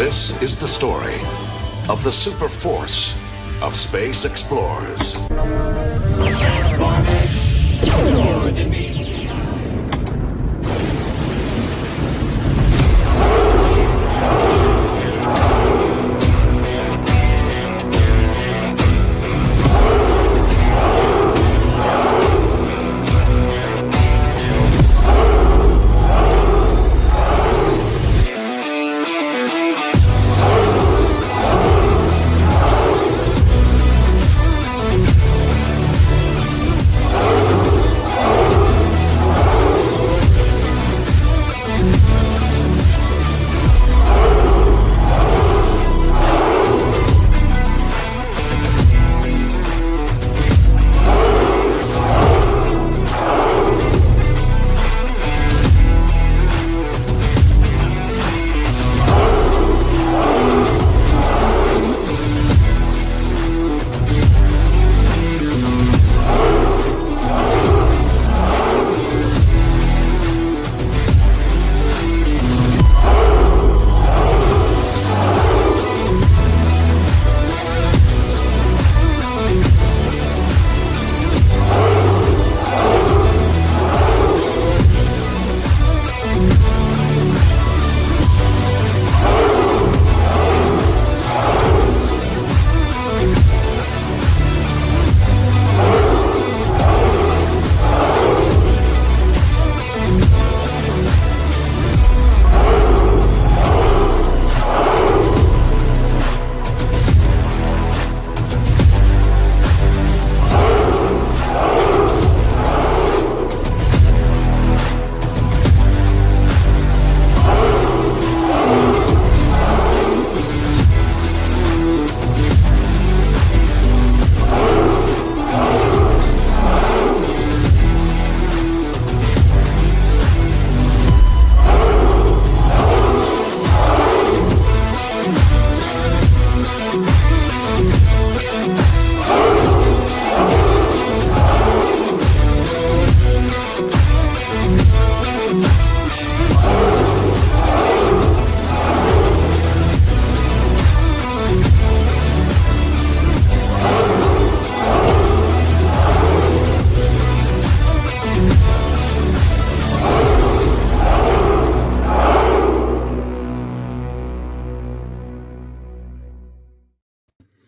This is the story of the super force of space explorers. More than me.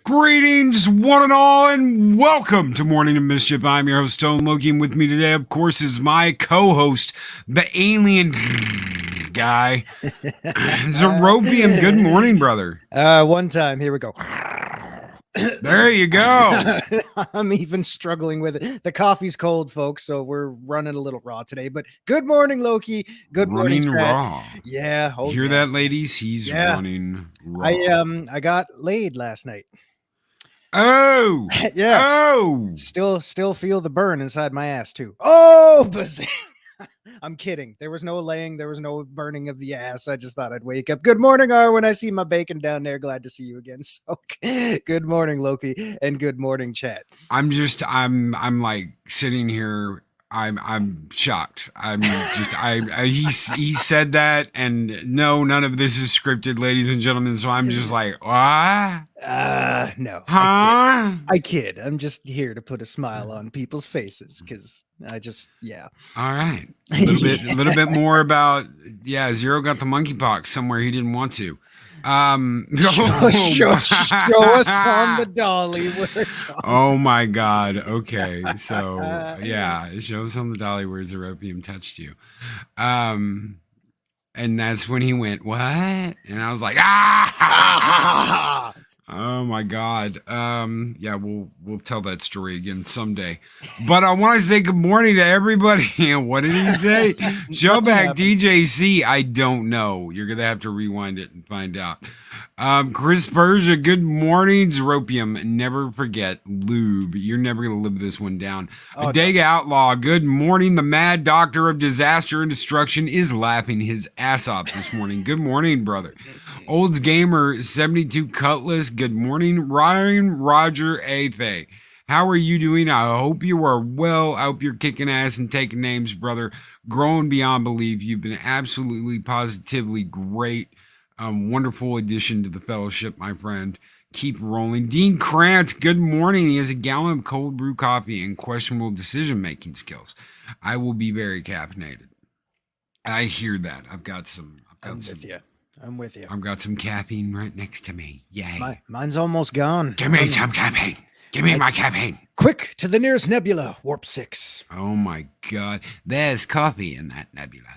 Greetings, one and all, and welcome to Morning of Mischief. I'm your host, Stone Loki, and with me today, of course, is my co-host, the alien guy, Zeropium. Good morning, brother. One time, here we go. There you go. I'm even struggling with it. The coffee's cold, folks, so we're running a little raw today. But good morning, Loki. Good morning, running raw. Yeah. Oh, hear that, ladies? He's running raw. I got laid last night. Oh, yeah. Oh, still feel the burn inside my ass too. Oh, I'm kidding. There was no laying. There was no burning of the ass. I just thought I'd wake up. Good morning, Arwen. I see my bacon down there. Glad to see you again. So, good morning, Loki, and good morning, chat. I'm like sitting here. I'm shocked. He said that, and no, none of this is scripted, ladies and gentlemen. So I'm just like, what? No. Huh? I kid. I'm just here to put a smile on people's faces because yeah. All right. A little bit more about, Zero got the monkeypox somewhere he didn't want to. Show us on the dolly. Oh my God. Okay. So show us on the dolly where Zeropium touched you. And that's when he went, what? And I was like, oh my God. We'll tell that story again someday. But I want to say good morning to everybody. What did he say? Showback DJC. I don't know. You're gonna have to rewind it and find out. Chris Persia, good morning. Zeropium, never forget lube. You're never gonna live this one down. Adega Outlaw, good morning. The mad doctor of disaster and destruction is laughing his ass off this morning. Good morning, brother. Olds Gamer 72 Cutlass, good morning. Ryan Roger Athe, how are you doing? I hope you are well. I hope you're kicking ass and taking names, brother. Growing beyond belief. You've been absolutely, positively great. Wonderful addition to the fellowship, my friend. Keep rolling. Dean Krantz, good morning. He has a gallon of cold brew coffee and questionable decision-making skills. I will be very caffeinated. I hear that. I'm with you. I've got some caffeine right next to me. Yay. Mine's almost gone. Give me some caffeine. Give me my caffeine. Quick, to the nearest nebula, warp 6. Oh my God. There's coffee in that nebula.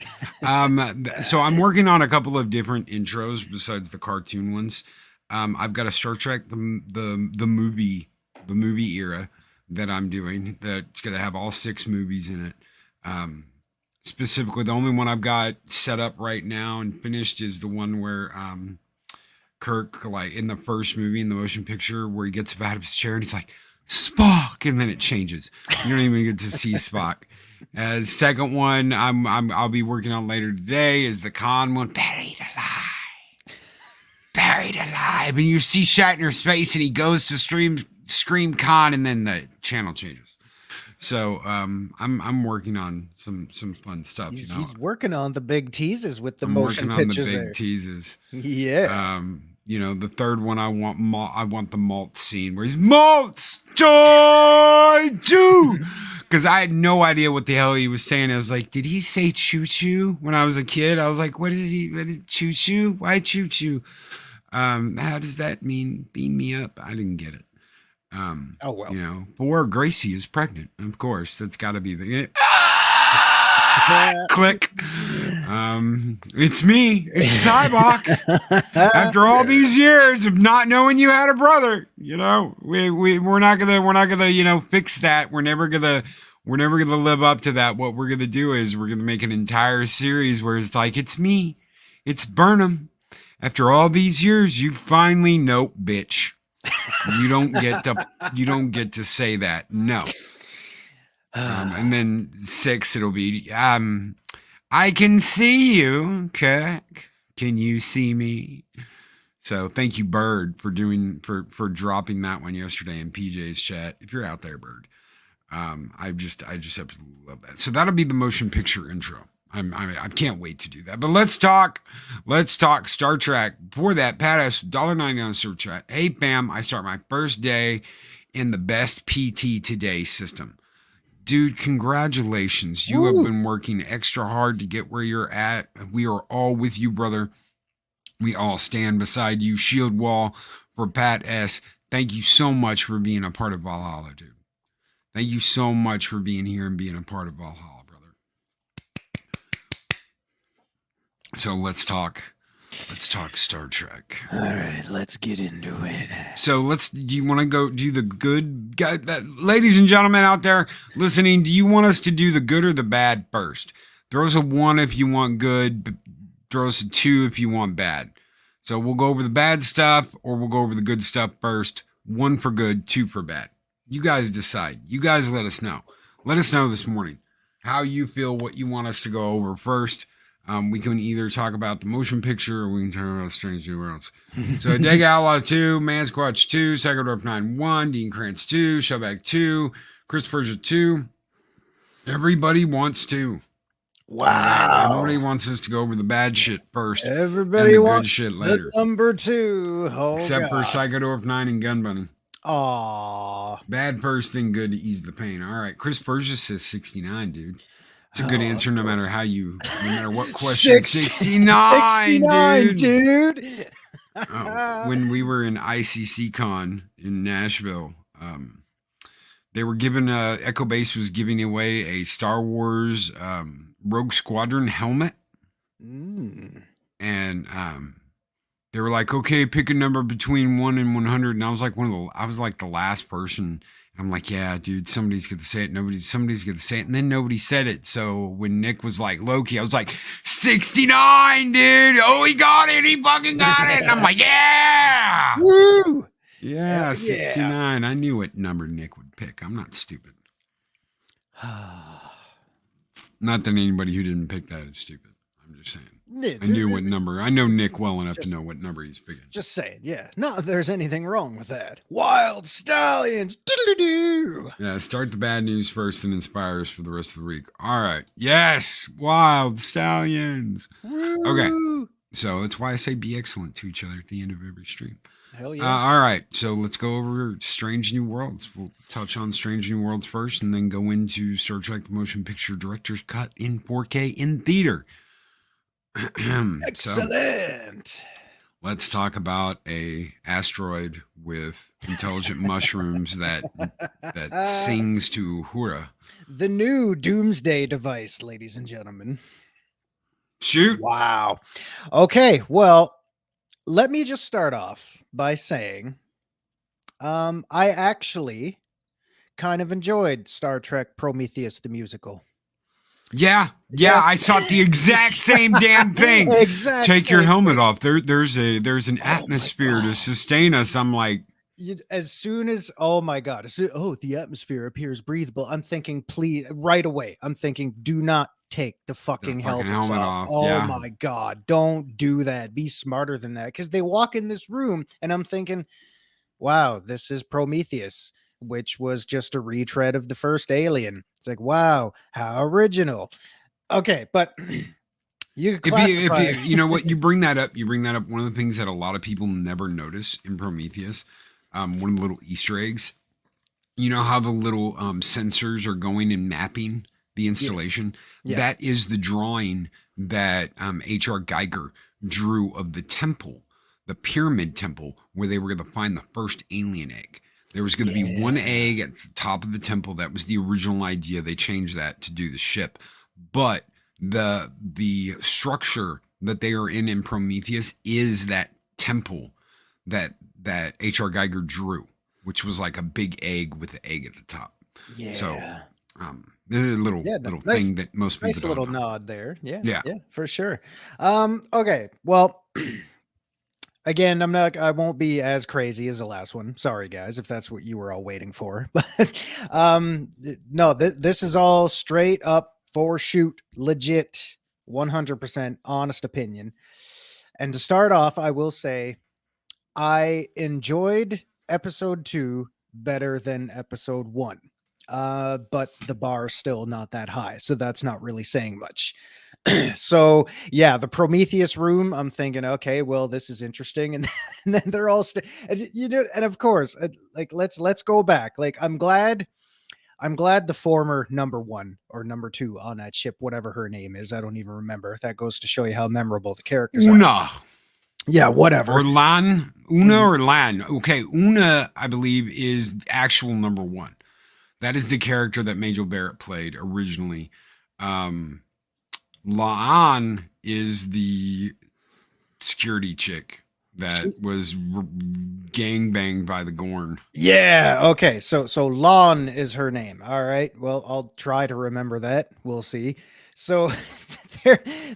So I'm working on a couple of different intros besides the cartoon ones. I've got a Star Trek, the movie era that I'm doing that's going to have all 6 movies in it. Specifically, the only one I've got set up right now and finished is the one where Kirk, like in the first movie in the motion picture, where he gets up out of his chair and he's like, Spock, and then it changes. You don't even get to see Spock. Second one I'll be working on later today is the Khan one, buried alive, and you see Shatner's face and he goes to scream Khan, and then the channel changes. So I'm working on some fun stuff. He's working on the big teases with the motion pictures. The big teases. Yeah. The third one I want the malt scene where he's malts joy too, because I had no idea what the hell he was saying. I was like, did he say choo choo when I was a kid? I was like, what is choo choo? Why choo choo? How does that mean? Beam me up. I didn't get it. Oh well. For Gracie is pregnant. Of course, that's got to be the click. It's me. It's Cybok. After all these years of not knowing you had a brother, we're not gonna fix that. We're never gonna live up to that. What we're gonna do is we're gonna make an entire series where it's like, it's me. It's Burnham. After all these years, you finally nope, bitch. You don't get to say that. No. And then 6, it'll be, I can see you, Kirk. Can you see me? So thank you, Bird, for dropping that one yesterday in PJ's chat. If you're out there, Bird, I just absolutely love that. So that'll be the motion picture intro. I can't wait to do that. But let's talk Star Trek. Before that, Pat S. $1.99 super chat. Hey fam, I start my first day in the best PT today system. Dude, congratulations. You have been working extra hard to get where you're at. We are all with you, brother. We all stand beside you. Shield wall for Pat S. Thank you so much for being a part of Valhalla, dude. Thank you so much for being here and being a part of Valhalla. So let's talk Star Trek. All right, let's get into it. So do you want to go do the good guy, ladies and gentlemen out there listening, do you want us to do the good or the bad first? Throw us a 1 if you want good, throw us a 2 if you want bad. So we'll go over the bad stuff or we'll go over the good stuff first. 1 for good, 2 for bad. You guys decide. You guys let us know. Let us know this morning how you feel, what you want us to go over first. We can either talk about the motion picture or we can talk about Strange New Worlds. So Dig Outlaw 2, Man Squatch 2, Psychodorf 9-1, Dean Krantz 2, Shellback 2, Chris Persia 2. Everybody wants to. Wow. Everybody wants us to go over the bad shit first. Everybody wants good shit later. The number 2. Oh, except God. for Psychodorf 9 and Gun Bunny. Aww. Bad first, then good to ease the pain. All right. Chris Persia says 69, dude. It's a good answer no matter what question. 69, dude. When we were in ICC Con in Nashville, they were given Echo Base was giving away a Star Wars Rogue Squadron helmet. And they were like, okay, pick a number between 1 and 100. And I was like the last person. I'm like, yeah, dude, somebody's going to say it. Somebody's going to say it. And then nobody said it. So when Nick was like Loki, I was like, 69, dude. Oh, he got it. He fucking got it. And I'm like, yeah. Woo. Yeah, 69. I knew what number Nick would pick. I'm not stupid. Not that anybody who didn't pick that is stupid. I'm just saying. I knew what number. I know Nick well enough to know what number he's picking. Just saying, yeah. Not that there's anything wrong with that. Wild Stallions. Diddle-doo. Yeah, start the bad news first and inspire us for the rest of the week. All right. Yes. Wild Stallions. Woo. Okay. So that's why I say be excellent to each other at the end of every stream. Hell yeah. All right, so let's go over Strange New Worlds. We'll touch on Strange New Worlds first, and then go into Star Trek: The Motion Picture Director's Cut in 4K in theater. Excellent. So, let's talk about a asteroid with intelligent mushrooms that sings to Uhura. The new doomsday device, ladies and gentlemen. Shoot. Wow. Okay, well, let me just start off by saying I actually kind of enjoyed Star Trek Prometheus the musical. Yeah, I saw the exact same damn thing. Take your helmet off. There's an atmosphere to sustain us. I'm like, as soon as, oh my God, the atmosphere appears breathable. I'm thinking, please, right away. I'm thinking, do not take the fucking helmet off. Oh my God, don't do that. Be smarter than that. Because they walk in this room and I'm thinking, wow, this is Prometheus, which was just a retread of the first Alien. It's like, wow, how original. Okay, but if you know what, you bring that up. One of the things that a lot of people never notice in Prometheus, one of the little Easter eggs. You know how the little sensors are going and mapping the installation? Yeah. That is the drawing that H.R. Geiger drew of the temple, the pyramid temple, where they were going to find the first alien egg. There was going to be one egg at the top of the temple. That was the original idea. They changed that to do the ship. But the structure that they are in Prometheus is that temple that H.R. Geiger drew, which was like a big egg with the egg at the top. Yeah. So, a little thing that most people don't know. Nice little nod there. Yeah, for sure. Okay, well. Again, I won't be as crazy as the last one. Sorry, guys, if that's what you were all waiting for. But no, this is all straight up for shoot, legit, 100% honest opinion. And to start off, I will say I enjoyed episode 2 better than episode 1. But the bar's still not that high, so that's not really saying much. So yeah, the Prometheus room, I'm thinking, okay, well, this is interesting, and then they're all and of course, like let's go back. Like I'm glad the former number 1 or number 2 on that ship, whatever her name is, I don't even remember. That goes to show you how memorable the characters are. Yeah, whatever. Or Lan. Una or Lan. Okay, Una, I believe, is actual number 1. That is the character that Majel Barrett played originally. Laan is the security chick that was gangbanged by the Gorn. Yeah, okay. So Laan is her name. All right. Well, I'll try to remember that. We'll see. So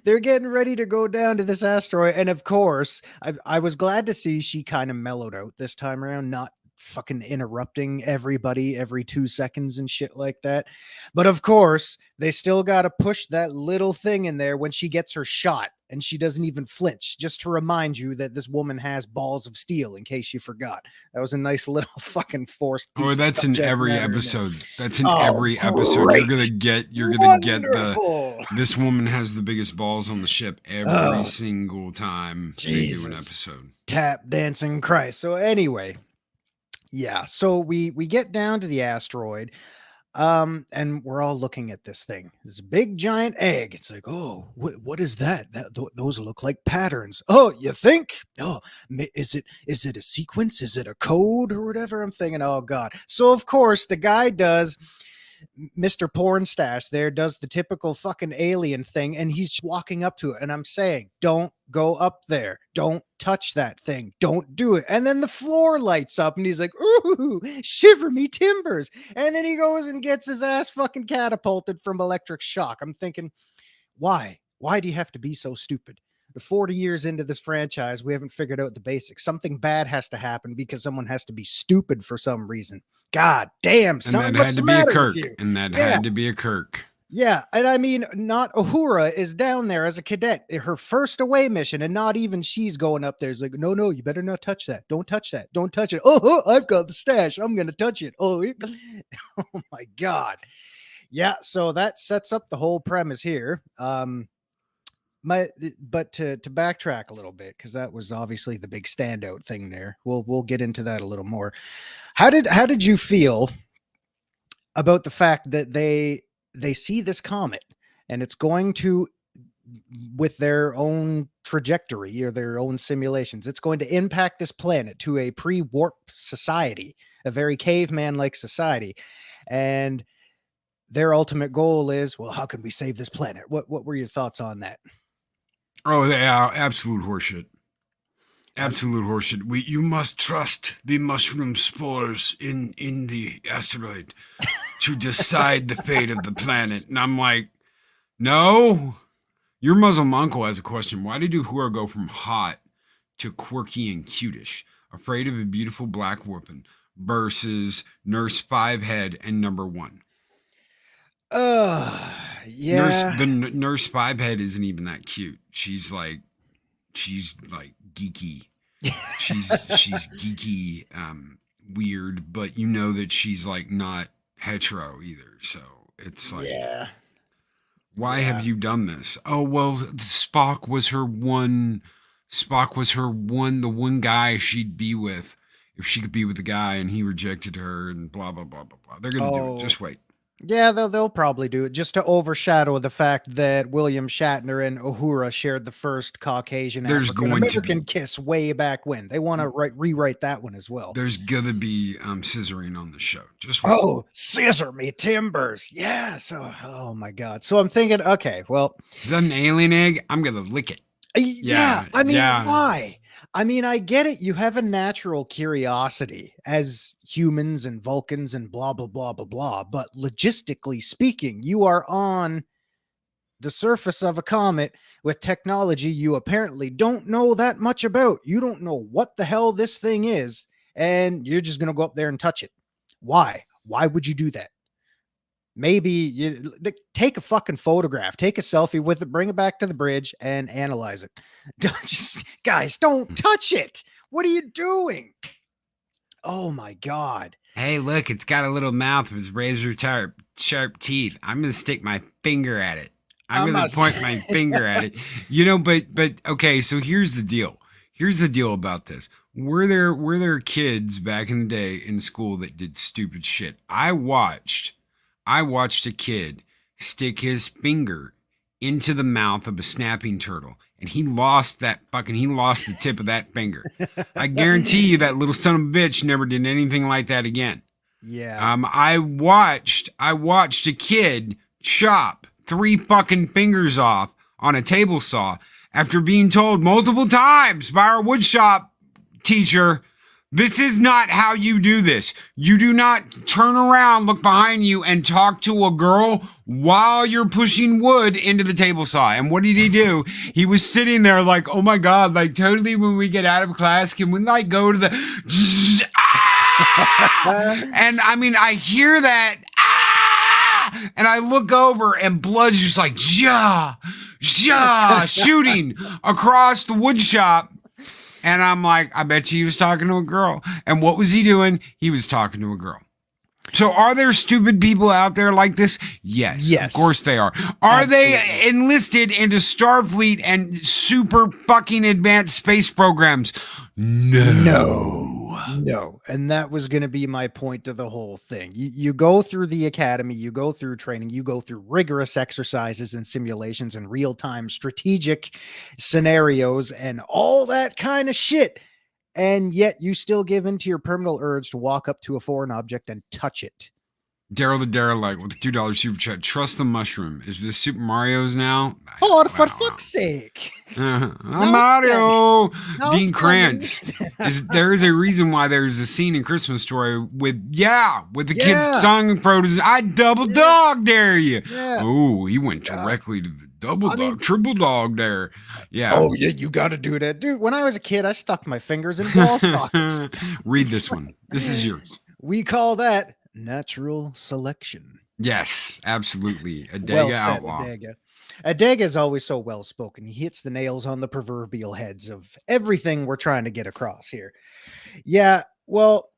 they're getting ready to go down to this asteroid, and of course, I was glad to see she kind of mellowed out this time around, not fucking interrupting everybody every 2 seconds and shit like that. But of course, they still got to push that little thing in there when she gets her shot and she doesn't even flinch, just to remind you that this woman has balls of steel, in case you forgot. That was a nice little fucking forced piece. Oh, that's in every episode. That's in every episode. You're gonna get this woman has the biggest balls on the ship every single time they do an episode. Tap dancing Christ. So anyway, yeah, so we get down to the asteroid, and we're all looking at this thing. This big giant egg. It's like, oh, what is that? Those look like patterns. Oh, you think? Oh, is it a sequence? Is it a code or whatever? I'm thinking, oh God. So of course the guy does. Mr. Pornstash there does the typical fucking alien thing, and he's walking up to it, and I'm saying, don't go up there, don't touch that thing, don't do it. And then the floor lights up and he's like, ooh, shiver me timbers. And then he goes and gets his ass fucking catapulted from electric shock. I'm thinking, why do you have to be so stupid? 40 years into this franchise, we haven't figured out the basics. Something bad has to happen because someone has to be stupid for some reason. God damn, son, and that had to be a Kirk. And that had to be a Kirk. Yeah, and I mean, not Uhura is down there as a cadet, her first away mission, and not even she's going up there. It's like, no, you better not touch that. Don't touch that. Don't touch it. Oh, I've got the stash. I'm going to touch it. Oh my God. Yeah, so that sets up the whole premise here. but to backtrack a little bit, because that was obviously the big standout thing there. We'll get into that a little more. How did you feel about the fact that they see this comet and it's going to, with their own trajectory or their own simulations, it's going to impact this planet to a pre-warp society, a very caveman-like society, and their ultimate goal is, well, how can we save this planet? What were your thoughts on that? Oh, yeah, absolute horseshit. Absolute horseshit. You must trust the mushroom spores in the asteroid to decide the fate of the planet. And I'm like, no. Your Muslim uncle has a question. Why did Uhura go from hot to quirky and cutish? Afraid of a beautiful black woman versus Nurse Fivehead and Number One. Yeah. Nurse Fivehead isn't even that cute. She's like geeky. She's geeky, weird, but you know that she's like not hetero either. So it's like, yeah. Why have you done this? Oh, well, Spock was the one guy she'd be with if she could be with the guy, and he rejected her, and blah, blah, blah, blah, blah. They're going to do it. Just wait. Yeah, they'll probably do it just to overshadow the fact that William Shatner and Uhura shared the first Caucasian African-American kiss way back when. They want to rewrite that one as well. There's gonna be scissoring on the show. Just wait. Oh, scissor me timbers. Yeah. So, oh my God. So I'm thinking, okay, well, is that an alien egg? I'm gonna lick it. Yeah. I mean, why? I mean, I get it. You have a natural curiosity as humans and Vulcans and blah, blah, blah, blah, blah. But logistically speaking, you are on the surface of a comet with technology you apparently don't know that much about. You don't know what the hell this thing is, and you're just going to go up there and touch it. Why? Why would you do that? Maybe you take a fucking photograph, take a selfie with it, bring it back to the bridge and analyze it. Guys, don't touch it. What are you doing? Oh my God. Hey, look, it's got a little mouth with razor sharp teeth. I'm going to stick my finger at it. I'm going to point my finger at it. You know, but okay, so here's the deal. Here's the deal about this. Were there kids back in the day in school that did stupid shit? I watched a kid stick his finger into the mouth of a snapping turtle, and he lost the tip of that finger. I guarantee you that little son of a bitch never did anything like that again. Yeah. I watched a kid chop 3 fucking fingers off on a table saw after being told multiple times by our woodshop teacher, this is not how you do this. You do not turn around, look behind you, and talk to a girl while you're pushing wood into the table saw. And what did he do? He was sitting there like, oh my God, like totally when we get out of class, can we like go to the... And I mean, I hear that, and I look over and blood's just like, shooting across the wood shop. And I'm like, I bet you he was talking to a girl. And what was he doing? He was talking to a girl. So are there stupid people out there like this? Yes. Of course they are. Are Absolutely. They enlisted into Starfleet and super fucking advanced space programs? No. And that was going to be my point to the whole thing. You go through the academy, you go through training, you go through rigorous exercises and simulations and real-time strategic scenarios and all that kind of shit. And yet you still give into your permanent urge to walk up to a foreign object and touch it. Daryl the Derelict with the $2 super chat. Trust the mushroom. Is this Super Mario's now? Oh, for fuck's sake. Mario Dean Krantz. There is a reason why there's a scene in Christmas Story with the kids song photos. I double dog dare you. Yeah. Oh, he went directly to the triple dog dare. Yeah. Oh, yeah, you got to do that. Dude, when I was a kid, I stuck my fingers in wall sockets. Read this one. This is yours. We call that natural selection. Yes, absolutely. Adega outlaw. Adega is always so well spoken. He hits the nails on the proverbial heads of everything we're trying to get across here. Yeah, well,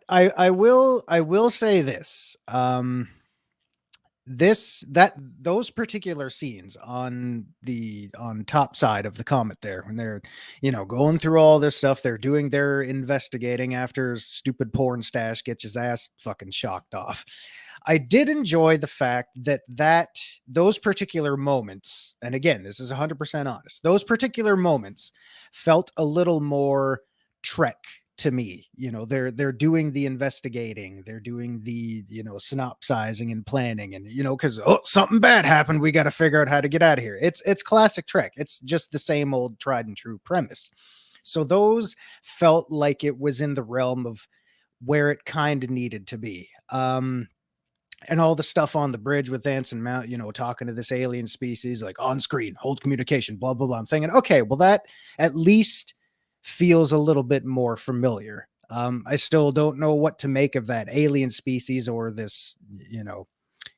I will say this. those particular scenes on top side of the comet there, when they're going through all this stuff, they're doing their investigating after stupid porn stash gets his ass fucking shocked off. I did enjoy the fact that those particular moments, and again, this is 100% honest, those particular moments felt a little more Trek to me. They're doing the investigating, they're doing the synopsizing and planning, and because something bad happened, we got to figure out how to get out of here. It's classic Trek. It's just the same old tried and true premise. So those felt like it was in the realm of where it kind of needed to be. And all the stuff on the bridge with Anson Mount, talking to this alien species, like on screen, hold communication, blah, blah, blah. I'm thinking, okay, well, that at least feels a little bit more familiar. I still don't know what to make of that alien species or this,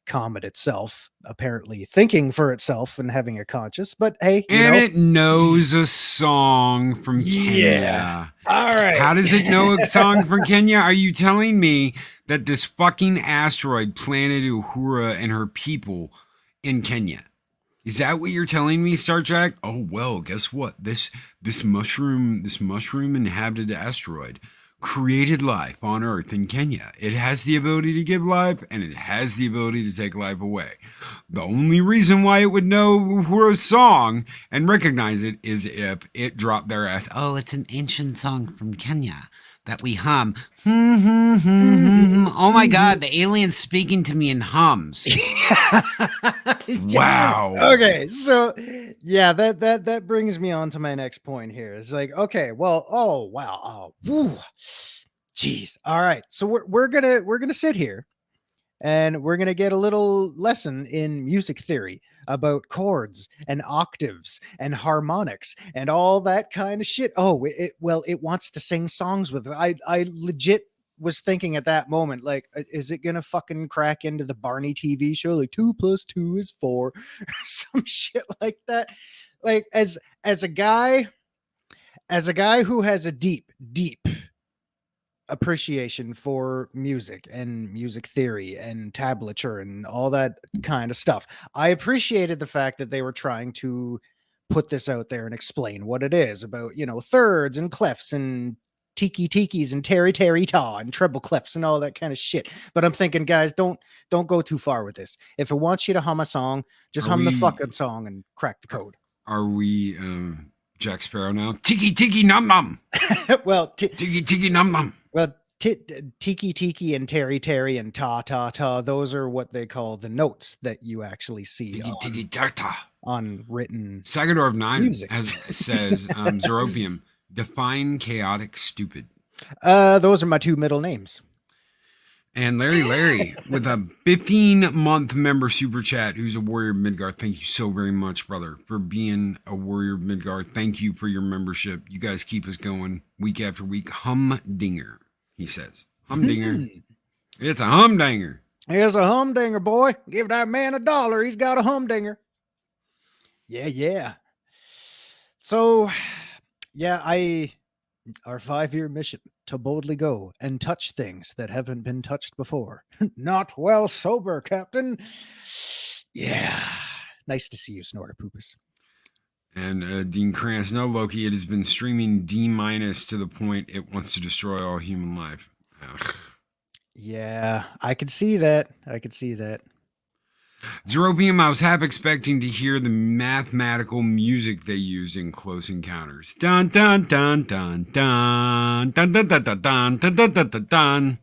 comet itself, apparently thinking for itself and having a conscience. But hey, it knows a song from Kenya. All right. How does it know a song from Kenya? Are you telling me that this fucking asteroid planted Uhura and her people in Kenya? Is that what you're telling me, Star Trek? Oh well, guess what? This mushroom inhabited asteroid created life on Earth in Kenya. It has the ability to give life, and it has the ability to take life away. The only reason why it would know Uhura's song and recognize it is if it dropped their ass. Oh, it's an ancient song from Kenya that we hum. Oh my God, the alien's speaking to me in hums. Wow. Okay, so yeah, that brings me on to my next point here. It's like, okay, well, oh wow, jeez. All right, so we're gonna sit here and we're gonna get a little lesson in music theory about chords and octaves and harmonics and all that kind of shit. Oh, it wants to sing songs with it. I legit was thinking at that moment, like, is it gonna fucking crack into the Barney TV show, like 2 + 2 is 4, some shit like that? Like, as a guy who has a deep appreciation for music and music theory and tablature and all that kind of stuff, I appreciated the fact that they were trying to put this out there and explain what it is about, thirds and clefs and tikis and terry ta and treble clefs and all that kind of shit. But I'm thinking, guys, don't go too far with this. If it wants you to hum a song, just hum the fucking song and crack the code. Are we Jack Sparrow now? Tiki num num. Well, tiki num num. Well, tiki and terry and ta, those are what they call the notes that you actually see tiki ta on written Sagador of 9 music. says Zeropium, define chaotic stupid. Those are my 2 middle names. And Larry with a 15-month member super chat, who's a warrior of Midgard. Thank you so very much, brother, for being a warrior of Midgard. Thank you for your membership. You guys keep us going week after week. Humdinger, he says. Humdinger. It's a humdinger. Here's a humdinger, boy. Give that man $1. He's got a humdinger. Yeah. So, yeah, our 5-year mission to boldly go and touch things that haven't been touched before. Not well sober, Captain. Yeah. Nice to see you, Snorter Poopus. And Dean Krantz, no, Loki, it has been streaming D- to the point it wants to destroy all human life. Ugh. Yeah, I could see that. Zeropium, I was half expecting to hear the mathematical music they used in Close Encounters. Dun dun dun dun dun dun dun dun dun dun dun dun dun dun.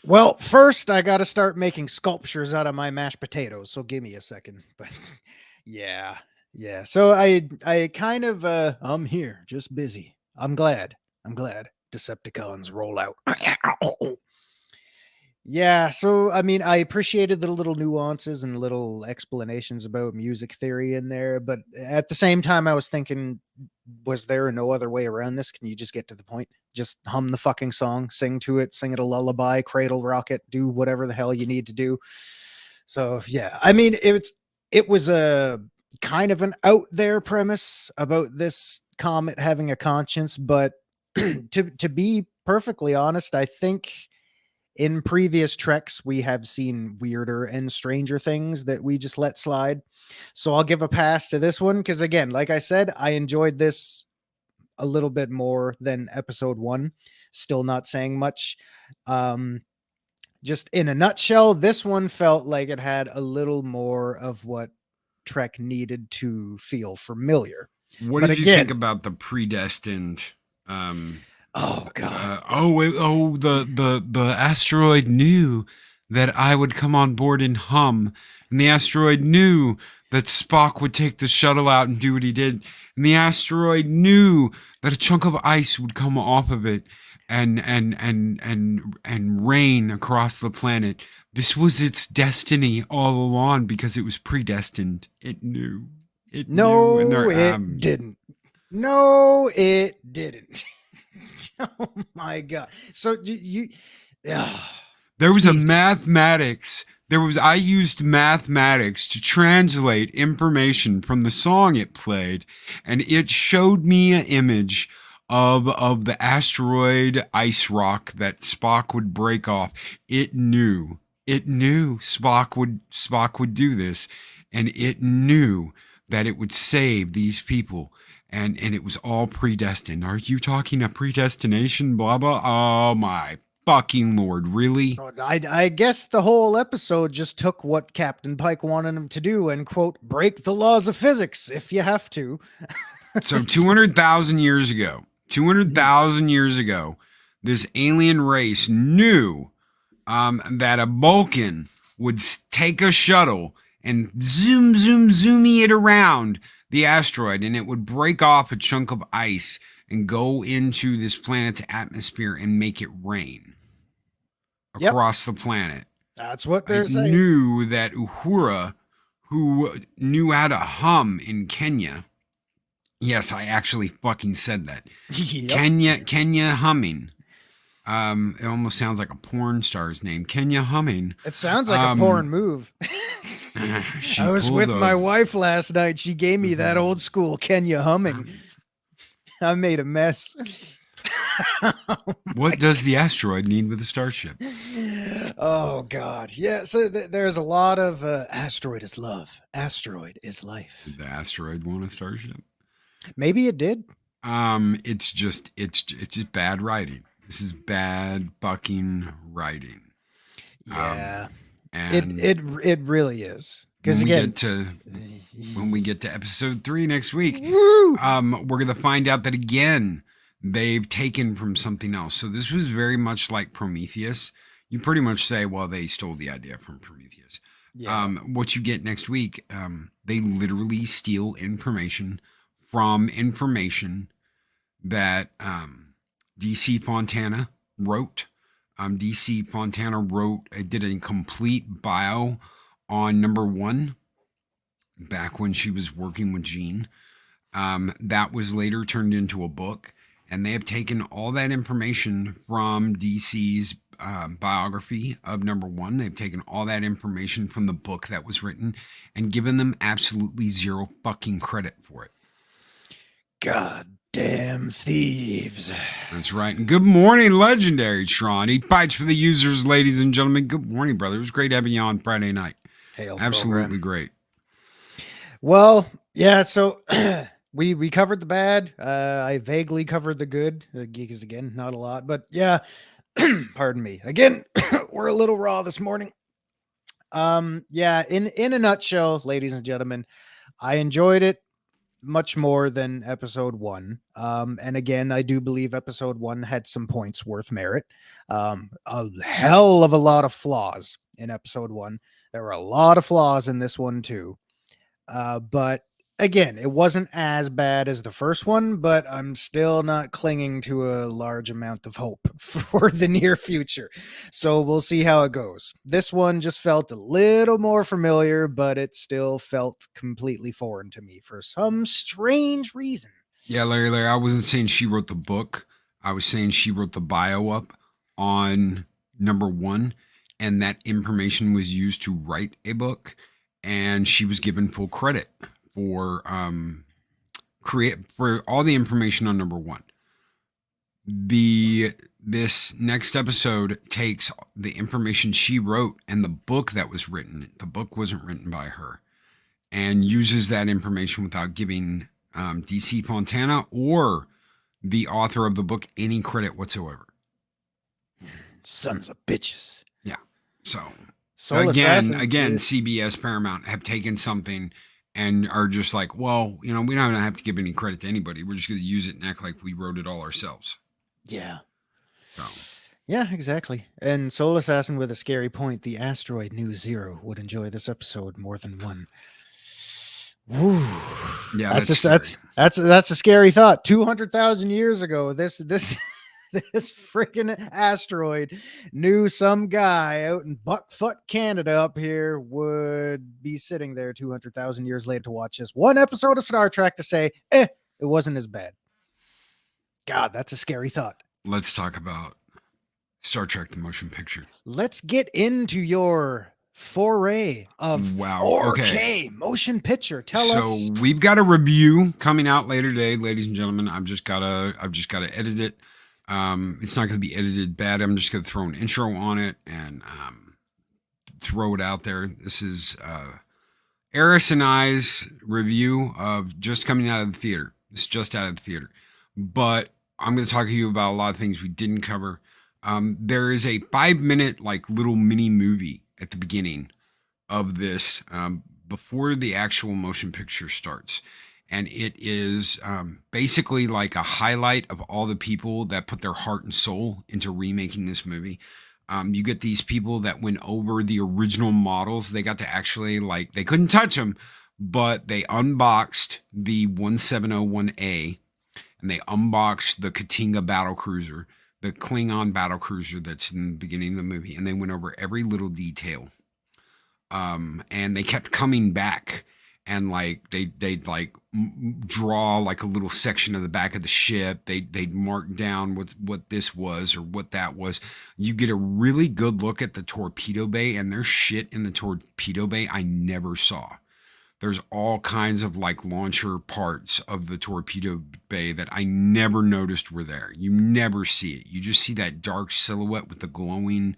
Well, first I got to start making sculptures out of my mashed potatoes, so give me a second. But yeah. So I kind of I'm here, just busy. I'm glad. Decepticons roll out. Yeah, so I mean, I appreciated the little nuances and little explanations about music theory in there, but at the same time, I was thinking, was there no other way around this? Can you just get to the point? Just hum the fucking song, sing to it, sing it a lullaby, cradle rock it, do whatever the hell you need to do. So yeah, I mean, it was a kind of an out there premise about this comet having a conscience, but to be perfectly honest, I think In previous Treks, we have seen weirder and stranger things that we just let slide. So I'll give a pass to this one because, again, like I said, I enjoyed this a little bit more than episode 1. Still not saying much. Just in a nutshell, this one felt like it had a little more of what Trek needed to feel familiar. What But did you again- think about the predestined? Oh God! The asteroid knew that I would come on board and hum, and the asteroid knew that Spock would take the shuttle out and do what he did, and the asteroid knew that a chunk of ice would come off of it and rain across the planet. This was its destiny all along because it was predestined. It knew. It No, knew. it didn't. No, it didn't. Oh my God! So you, There was a Jesus. mathematics. I used mathematics to translate information from the song it played, and it showed me an image of the asteroid ice rock that Spock would break off. It knew Spock would do this, and it knew that it would save these people. And it was all predestined. Are you talking a predestination? Blah, blah. Oh, my fucking Lord. Really? I guess the whole episode just took what Captain Pike wanted him to do and, quote, break the laws of physics if you have to. So 200,000 years ago, this alien race knew that a Vulcan would take a shuttle and zoomie it around the asteroid, and it would break off a chunk of ice and go into this planet's atmosphere and make it rain across the planet. That's what they're I saying. knew that Uhura, who knew how to hum in Kenya. Yes, I actually fucking said that. Yep. Kenya humming. It almost sounds like a porn star's name. Kenya humming. It sounds like a porn move. I was with my wife last night. She gave me that old school Kenya humming. I made a mess. What does the asteroid need with a starship? Oh God. Yeah. So there's a lot of asteroid is love. Asteroid is life. Did the asteroid want a starship? Maybe it did. It's just bad writing. This is bad fucking writing. Yeah. And it really is. Because when we get to episode 3 next week, woo! We're gonna find out that again they've taken from something else. So this was very much like Prometheus. You pretty much say, well, they stole the idea from Prometheus. Yeah. What you get next week, they literally steal information from information that DC Fontana wrote. DC Fontana did a complete bio on number 1 back when she was working with Gene. That was later turned into a book, and they have taken all that information from DC's biography of number 1. They've taken all that information from the book that was written and given them absolutely zero fucking credit for it. Goddamn thieves. That's right. And good morning, Legendary Tron. Eat bites for the users, ladies and gentlemen. Good morning, brother. It was great having you on Friday night. Hail Absolutely program. great. Well, yeah, so we covered the bad. I vaguely covered the good. Because again, not a lot, but yeah, pardon me. Again, we're a little raw this morning. Yeah, in a nutshell, ladies and gentlemen, I enjoyed it much more than episode 1. And again, I do believe episode 1 had some points worth merit. A hell of a lot of flaws in episode 1. There were a lot of flaws in this one too. But again, it wasn't as bad as the first one, but I'm still not clinging to a large amount of hope for the near future. So we'll see how it goes. This one just felt a little more familiar, but it still felt completely foreign to me for some strange reason. Yeah, Larry, I wasn't saying she wrote the book. I was saying she wrote the bio up on number 1, and that information was used to write a book, and she was given full credit for for all the information on number 1. This next episode takes the information she wrote and the book that was written. The book wasn't written by her, and uses that information without giving DC Fontana or the author of the book any credit whatsoever. Sons of bitches. Yeah. So Soul again, Assassin is- CBS Paramount have taken something and are just like, well, we don't have to give any credit to anybody. We're just going to use it and act like we wrote it all ourselves. Yeah. So. Yeah, exactly. And Soul Assassin with a scary point. The asteroid knew Zero would enjoy this episode more than one. Woo. Yeah, that's a scary thought. 200,000 years ago, this this freaking asteroid knew some guy out in Buckfoot, Canada up here would be sitting there 200,000 years later to watch this one episode of Star Trek to say, it wasn't as bad. God, that's a scary thought. Let's talk about Star Trek the Motion Picture. Let's get into your foray of 4K motion picture. Tell us. So we've got a review coming out later today, ladies and gentlemen. I've just gotta edit it. It's not gonna be edited bad. I'm just gonna throw an intro on it and throw it out there. This is Eris and I's review of just coming out of the theater. It's just out of the theater, but I'm going to talk to you about a lot of things we didn't cover. There is a 5-minute like little mini movie at the beginning of this before the actual motion picture starts. And it is basically like a highlight of all the people that put their heart and soul into remaking this movie. You get these people that went over the original models. They got to actually they couldn't touch them, but they unboxed the 1701A. And they unboxed the Katinga battlecruiser, the Klingon battlecruiser that's in the beginning of the movie, and they went over every little detail. And they kept coming back, and they'd draw like a little section of the back of the ship. They'd mark down what this was or what that was. You get a really good look at the torpedo bay, and there's shit in the torpedo bay I never saw. There's all kinds of launcher parts of the torpedo bay that I never noticed were there. You never see it. You just see that dark silhouette with the glowing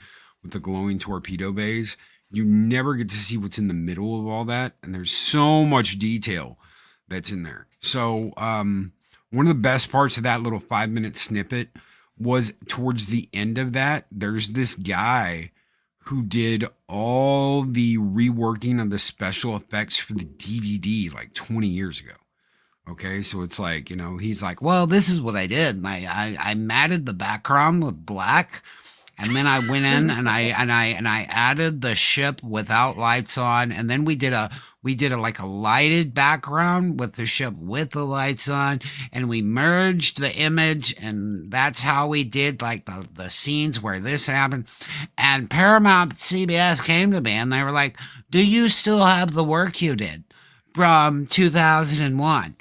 torpedo bays. You never get to see what's in the middle of all that. And there's so much detail that's in there. So one of the best parts of that little 5-minute snippet was towards the end of that. There's this guy who did all the reworking of the special effects for the DVD 20 years ago. Okay, so it's he's like, well, this is what I did. I matted the background with black, and then I went in and I added the ship without lights on, and then we did a lighted background with the ship with the lights on, and we merged the image, and that's how we did the scenes where this happened. And Paramount CBS came to me and they were like, do you still have the work you did from 2001?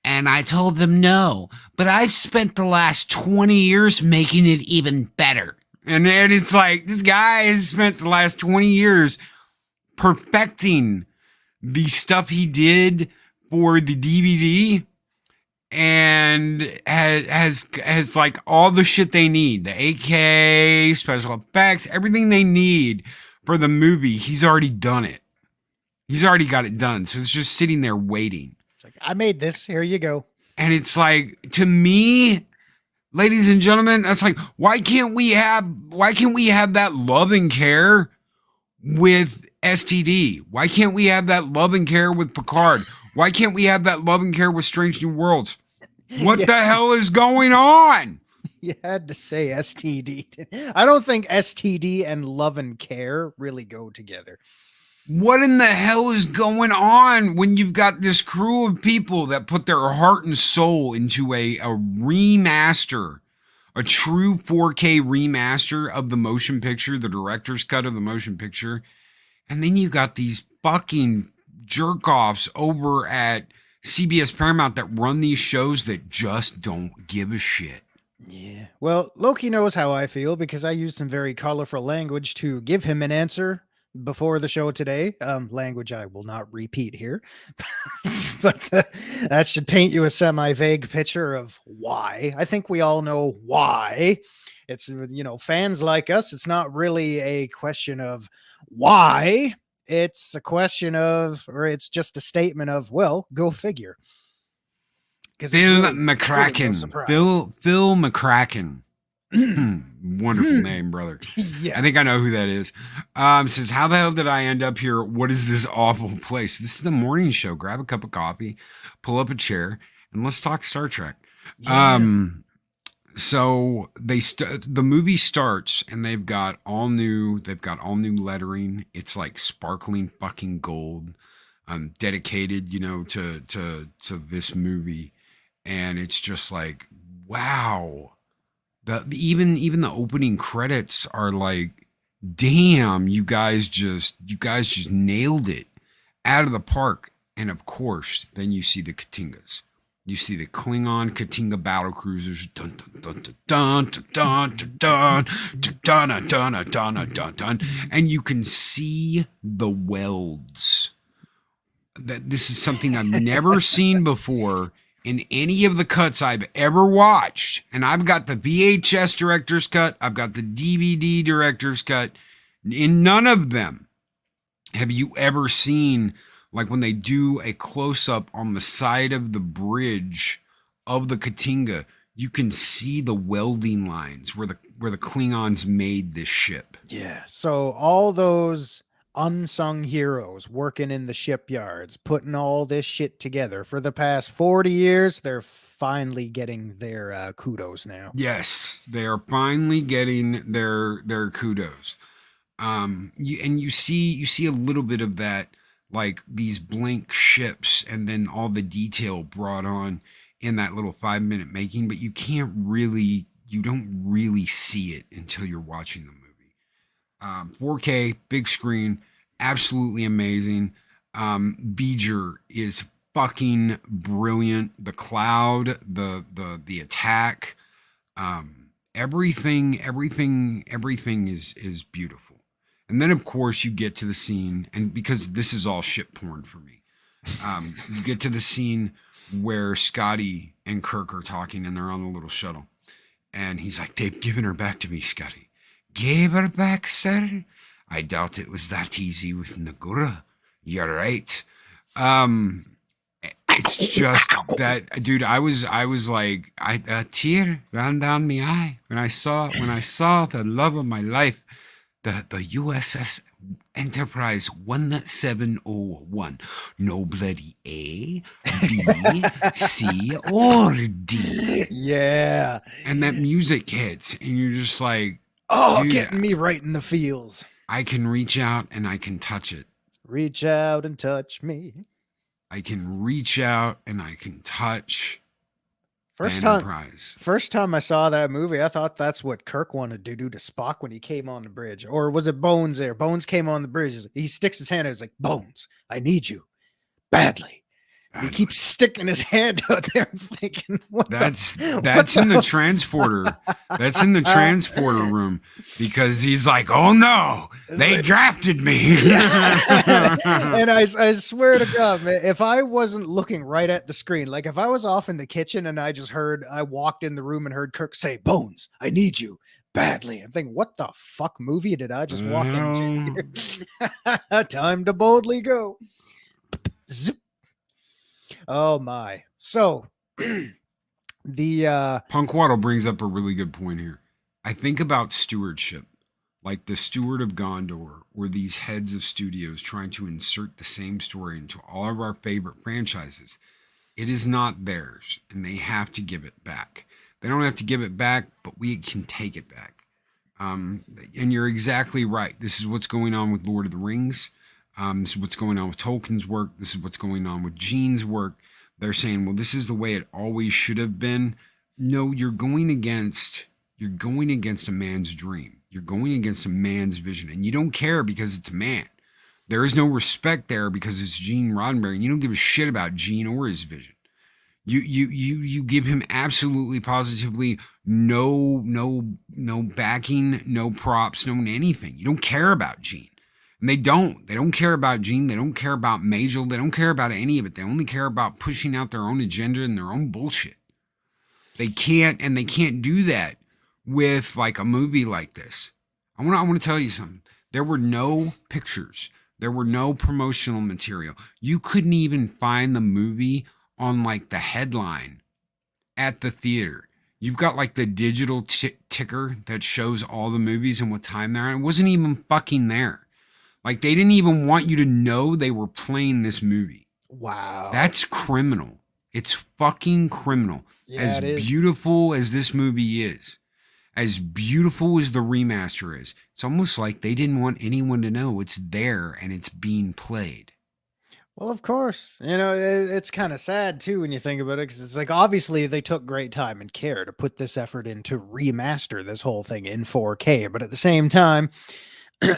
And I told them no, but I've spent the last 20 years making it even better. And it's like, this guy has spent the last 20 years perfecting the stuff he did for the DVD, and has all the shit they need, the 8K, special effects, everything they need for the movie. He's already done it. He's already got it done. So it's just sitting there waiting. It's like, I made this. Here you go. And it's to me, ladies and gentlemen, that's why can't we have that love and care with STD? Why can't we have that love and care with Picard? Why can't we have that love and care with Strange New Worlds? What the hell is going on? You had to say STD. I don't think STD and love and care really go together. What in the hell is going on when you've got this crew of people that put their heart and soul into a remaster, a true 4K remaster of the motion picture, the director's cut of the motion picture, and then you got these fucking jerk-offs over at CBS Paramount that run these shows that just don't give a shit. Yeah. Well, Loki knows how I feel because I used some very colorful language to give him an answer before the show today, language I will not repeat here, but that should paint you a semi-vague picture of why. I think we all know why. It's, fans like us, it's not really a question of why. It's a question of, or it's just a statement of, well, go figure. Phil McCracken. Phil McCracken. Wonderful name, brother. Yeah. I think I know who that is. Says, how the hell did I end up here? What is this awful place? This is the morning show. Grab a cup of coffee, pull up a chair, and let's talk Star Trek. Yeah. So the movie starts and they've got all new lettering. It's like sparkling fucking gold. Dedicated, to this movie. And it's just like, wow. Even the opening credits are like, damn, you guys just nailed it out of the park. And of course, then you see the Katingas. You see the Klingon Katinga battle cruisers. Dun dun dun dun dun dun dun dun dun dun dun dun, and you can see the welds. That this is something I've never seen before in any of the cuts I've ever watched. And I've got the VHS director's cut. I've got the DVD director's cut. In none of them have you ever seen, like when they do a close-up on the side of the bridge of the Katinga, you can see the welding lines where the Klingons made this ship. Yeah. So all those unsung heroes working in the shipyards, putting all this shit together for the past 40 years, they're finally getting their kudos now. Yes, they are finally getting their kudos. You see a little bit of that, like these blank ships and then all the detail brought on in that little 5-minute making, but you don't really see it until you're watching the movie. 4K, big screen, absolutely amazing. Beeger is fucking brilliant. The cloud, the attack, everything is beautiful. And then of course you get to the scene, and because this is all shit porn for me, you get to the scene where Scotty and Kirk are talking and they're on the little shuttle. And he's like, they've given her back to me, Scotty. Gave her back, sir? I doubt it was that easy with Nagura. You're right. It's just that, dude, I was like, a tear ran down my eye when I saw the love of my life, the USS Enterprise 1701. No bloody A, B, C, or D. Yeah. And that music hits, and you're just like, oh, dude, getting me right in the feels. I can reach out and I can touch it. Reach out and touch me. I can reach out and I can touch First time I saw that movie, I thought that's what Kirk wanted to do to Spock when he came on the bridge. Or was it Bones there? Bones came on the bridge. He sticks his hand out. He's like, Bones, I need you badly. He keeps sticking his hand out there. I'm thinking, that's in the transporter. That's in the transporter room, because he's like, oh no, they drafted me. And I swear to God, man, if I wasn't looking right at the screen, like if I was off in the kitchen and I walked in the room and heard Kirk say, Bones, I need you badly. I'm thinking, what the fuck movie did I just walk into here? Time to boldly go. Zip. Oh my. So the Punkwaddle brings up a really good point here. I think about stewardship, like the Steward of Gondor, or these heads of studios trying to insert the same story into all of our favorite franchises. It is not theirs, and they have to give it back. They don't have to give it back, but we can take it back. And you're exactly right. This is what's going on with Lord of the Rings. This is what's going on with Tolkien's work. This is what's going on with Gene's work. They're saying, well, this is the way it always should have been. No, you're going against a man's dream. You're going against a man's vision, and you don't care because it's a man. There is no respect there because it's Gene Roddenberry, and you don't give a shit about Gene or his vision. You give him absolutely positively no backing, no props, no anything. You don't care about Gene. And they don't care about Gene. They don't care about Majel. They don't care about any of it. They only care about pushing out their own agenda and their own bullshit. They can't do that with like a movie like this. I want to tell you something. There were no pictures. There were no promotional material. You couldn't even find the movie on like the headline at the theater. You've got like the digital ticker that shows all the movies and what time they're on. It wasn't even fucking there. Like they didn't even want you to know they were playing this movie. Wow. That's criminal. It's fucking criminal. Yeah, As it is. beautiful as this movie is, as beautiful as the remaster is, it's almost like they didn't want anyone to know it's there and it's being played. Well, of course. It's kind of sad too when you think about it, because it's like obviously they took great time and care to put this effort in to remaster this whole thing in 4K, but at the same time,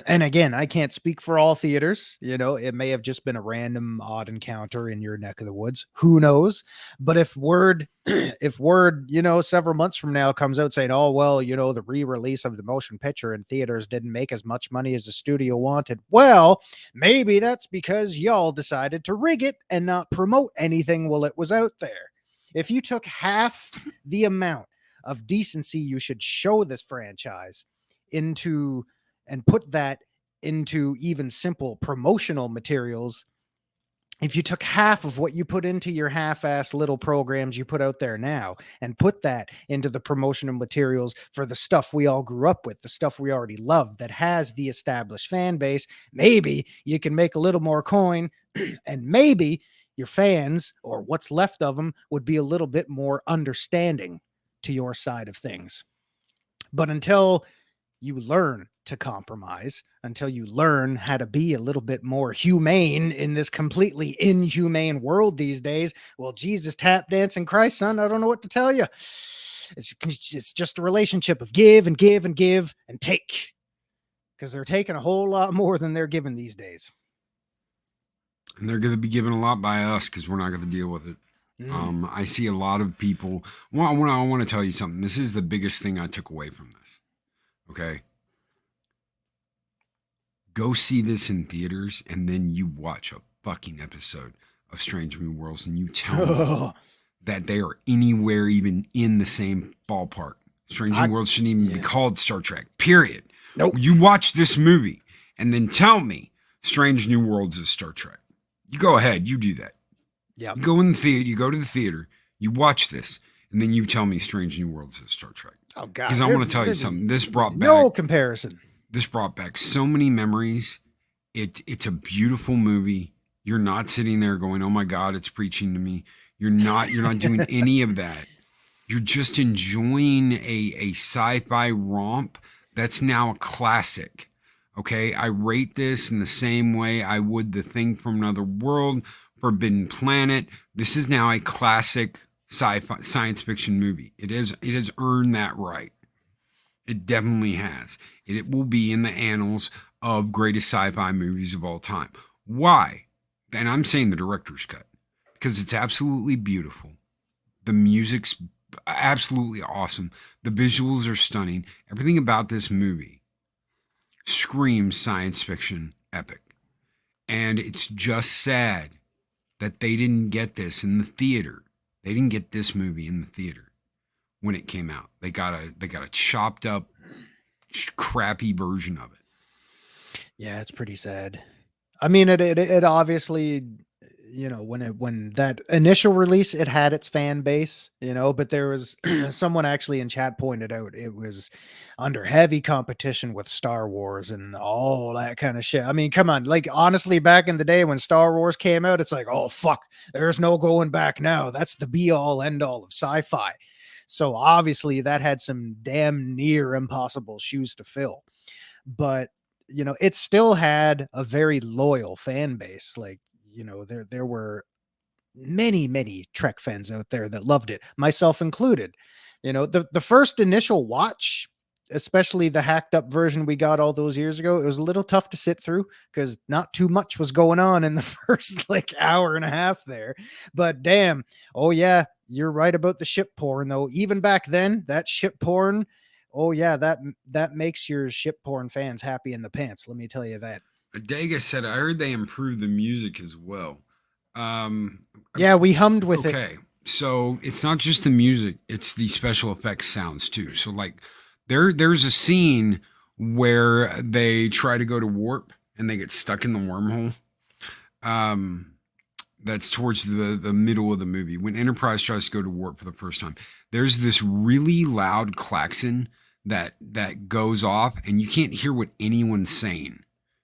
and again, I can't speak for all theaters. It may have just been a random odd encounter in your neck of the woods. Who knows? But if word, several months from now comes out saying, oh, well, the re-release of the motion picture in theaters didn't make as much money as the studio wanted. Well, maybe that's because y'all decided to rig it and not promote anything while it was out there. If you took half the amount of decency you should show this franchise into and put that into even simple promotional materials, if you took half of what you put into your half-ass little programs you put out there now and put that into the promotional materials for the stuff we all grew up with, the stuff we already love that has the established fan base, maybe you can make a little more coin and maybe your fans, or what's left of them, would be a little bit more understanding to your side of things. But until you learn to compromise, until you learn how to be a little bit more humane in this completely inhumane world these days, well, Jesus, tap dancing Christ, son, I don't know what to tell you. It's just a relationship of give and give and give and take, because they're taking a whole lot more than they're giving these days. And they're going to be given a lot by us because we're not going to deal with it. I see a lot of people. Well, I want to tell you something. This is the biggest thing I took away from this. Okay. Go see this in theaters and then you watch a fucking episode of Strange New Worlds and you tell me that they are anywhere even in the same ballpark. Strange New Worlds shouldn't even be called Star Trek, period. Nope. You watch this movie and then tell me Strange New Worlds is Star Trek. You go ahead, you do that. Yeah. You go in the theater, you go to the theater, you watch this, and then you tell me Strange New Worlds is Star Trek. Oh God! Because I want to tell you something. This brought back no comparison. This brought back so many memories. It's a beautiful movie. You're not sitting there going, "Oh my God, it's preaching to me." You're not doing any of that. You're just enjoying a sci-fi romp that's now a classic. Okay, I rate this in the same way I would The Thing from Another World, Forbidden Planet. This is now a classic sci-fi science fiction movie. It has earned that right. It definitely has. It will be in the annals of greatest sci-fi movies of all time. Why? And I'm saying the director's cut because it's absolutely beautiful. The music's absolutely awesome. The visuals are stunning. Everything about this movie screams science fiction epic. And it's just sad that they didn't get this in the theater. They didn't get this movie in the theater when it came out. They got a chopped up, crappy version of it. Yeah, it's pretty sad. I mean, it obviously, when that initial release, it had its fan base, but there was someone actually in chat pointed out it was under heavy competition with Star Wars and all that kind of shit. I mean, come on, like honestly, back in the day when Star Wars came out, it's like, oh fuck, there's no going back now. That's the be all end all of sci-fi. So obviously that had some damn near impossible shoes to fill, but it still had a very loyal fan base. Like, there were many Trek fans out there that loved it, myself included. The first initial watch, especially the hacked up version we got all those years ago, it was a little tough to sit through because not too much was going on in the first like hour and a half there. But damn, oh yeah, you're right about the ship porn though. Even back then, that ship porn, oh yeah, that makes your ship porn fans happy in the pants. Let me tell you that. Adega said, I heard they improved the music as well. Um, Yeah, we hummed with it. okay. So it's not just the music, it's the special effects sounds too. So like there's a scene where they try to go to warp and they get stuck in the wormhole. Um, that's towards the middle of the movie when Enterprise tries to go to warp for the first time. There's this really loud klaxon that goes off and you can't hear what anyone's saying.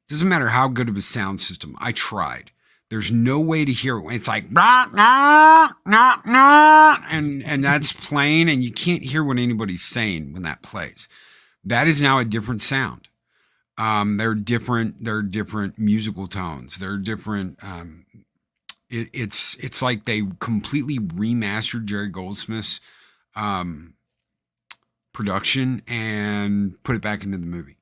Doesn't matter how good of a sound system. I tried. There's no way to hear it when it's like nah, nah, nah, nah, and that's playing and you can't hear what anybody's saying when that plays. That is now a different sound. They're different musical tones. They're different. It's like they completely remastered Jerry Goldsmith's production and put it back into the movie.